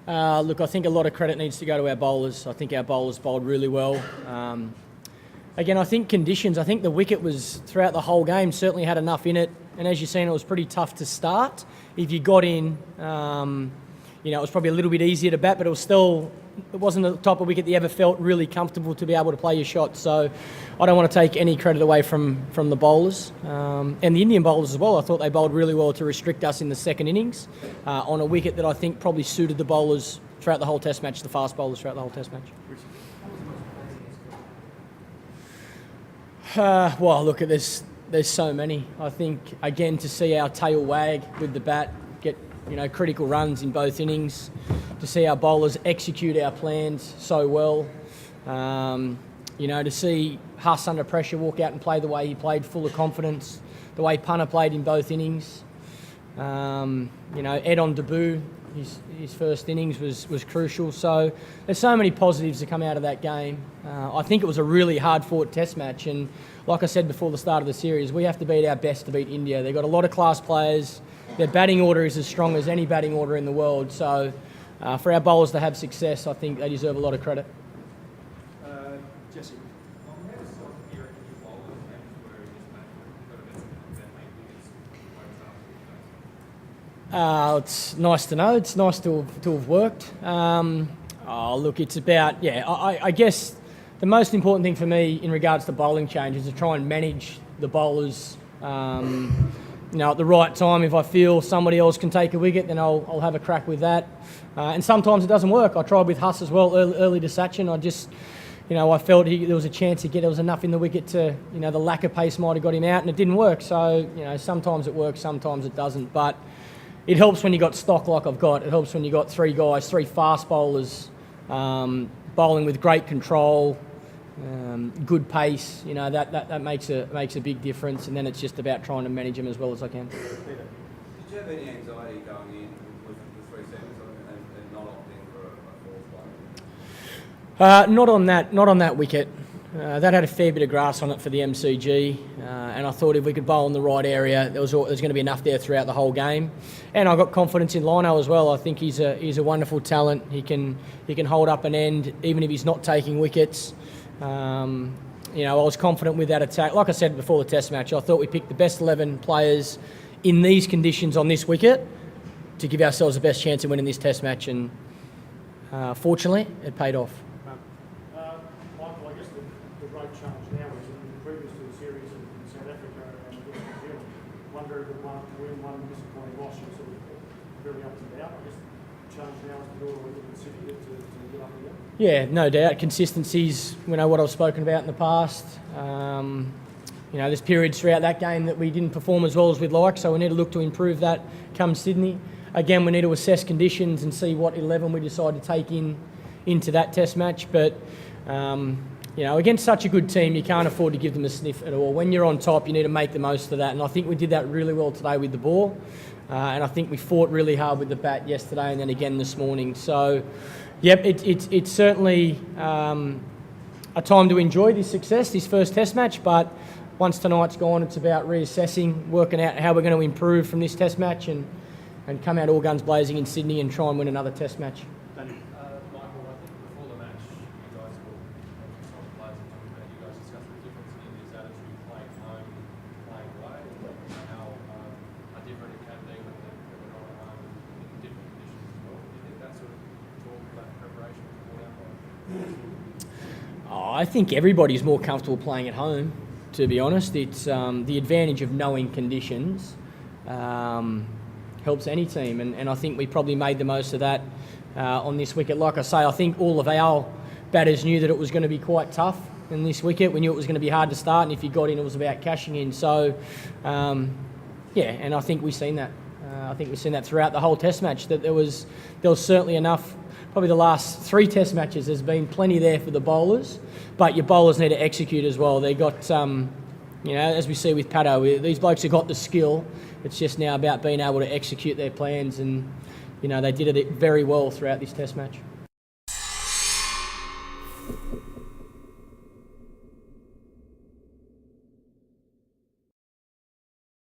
Look, I think a lot of credit needs to go to our bowlers. I think our bowlers bowled really well. Again, I think conditions, I think the wicket was, throughout the whole game, certainly had enough in it. And as you've seen, it was pretty tough to start. If you got in, it was probably a little bit easier to bat, but it wasn't the type of wicket that you ever felt really comfortable to be able to play your shot. So I don't want to take any credit away from the bowlers. And the Indian bowlers as well. I thought they bowled really well to restrict us in the second innings on a wicket that I think probably suited the bowlers throughout the whole Test match, the fast bowlers throughout the whole Test match. Well, look, there's so many. I think, again, to see our tail wag with the bat, get critical runs in both innings, to see our bowlers execute our plans so well, to see Huss under pressure walk out and play the way he played, full of confidence, the way Punter played in both innings. Ed on debut, his first innings was crucial. So there's so many positives to come out of that game. I think it was a really hard-fought Test match, and like I said before the start of the series, we have to beat our best to beat India. They've got a lot of class players. Their batting order is as strong as any batting order in the world. So for our bowlers to have success, I think they deserve a lot of credit. Jesse. It's nice to know. It's nice to have worked. Look, it's about, I guess the most important thing for me in regards to bowling change is to try and manage the bowlers at the right time. If I feel somebody else can take a wicket, then I'll have a crack with that. And sometimes it doesn't work. I tried with Huss as well early to Sachin. I felt there was a chance there was enough in the wicket to, the lack of pace might have got him out, and it didn't work. So, sometimes it works, sometimes it doesn't. But it helps when you got stock like I've got. It helps when you got three fast bowlers bowling with great control, good pace. That makes a big difference. And then it's just about trying to manage them as well as I can. Did you have any anxiety going in with the three seconds and not opting for a fourth one? Not on that wicket. That had a fair bit of grass on it for the MCG, and I thought if we could bowl in the right area, there's going to be enough there throughout the whole game. And I got confidence in Lino as well. I think he's a wonderful talent. He can hold up an end even if he's not taking wickets. I was confident with that attack. Like I said before the Test match, I thought we picked the best 11 players in these conditions on this wicket to give ourselves the best chance of winning this Test match, and fortunately, it paid off. Michael, I guess the great challenge now is previous to the series in South Africa and New Zealand, one very good win, one disappointing loss, you're sort of very up and down. I guess the challenge now is to do all we can in Sydney to get up again. Yeah, no doubt. Consistency's, what I've spoken about in the past. There's periods throughout that game that we didn't perform as well as we'd like, so we need to look to improve that come Sydney. Again, we need to assess conditions and see what 11 we decide to take into that Test match. But against such a good team, you can't afford to give them a sniff at all. When you're on top, you need to make the most of that, and I think we did that really well today with the ball. And I think we fought really hard with the bat yesterday and then again this morning. So, yep, it's certainly a time to enjoy this success, this first Test match. But once tonight's gone, it's about reassessing, working out how we're going to improve from this Test match and come out all guns blazing in Sydney and try and win another Test match. Daniel. Michael, I think before the match, you guys some players are talking about, you guys discussed the difference in India's attitude playing home, playing away, and how different it can be when they're not at home in different conditions as well. Do you think that sort of talk about preparation for the outline? I think everybody's more comfortable playing at home, to be honest. It's the advantage of knowing conditions helps any team, and I think we probably made the most of that on this wicket. Like I say, I think all of our batters knew that it was going to be quite tough in this wicket. We knew it was going to be hard to start, and if you got in, it was about cashing in. So, and I think we've seen that. I think we've seen that throughout the whole Test match, that there was certainly enough. Probably the last 3 Test matches, there's been plenty there for the bowlers, but your bowlers need to execute as well. They got, as we see with Paddo, these blokes have got the skill. It's just now about being able to execute their plans, and they did it very well throughout this Test match.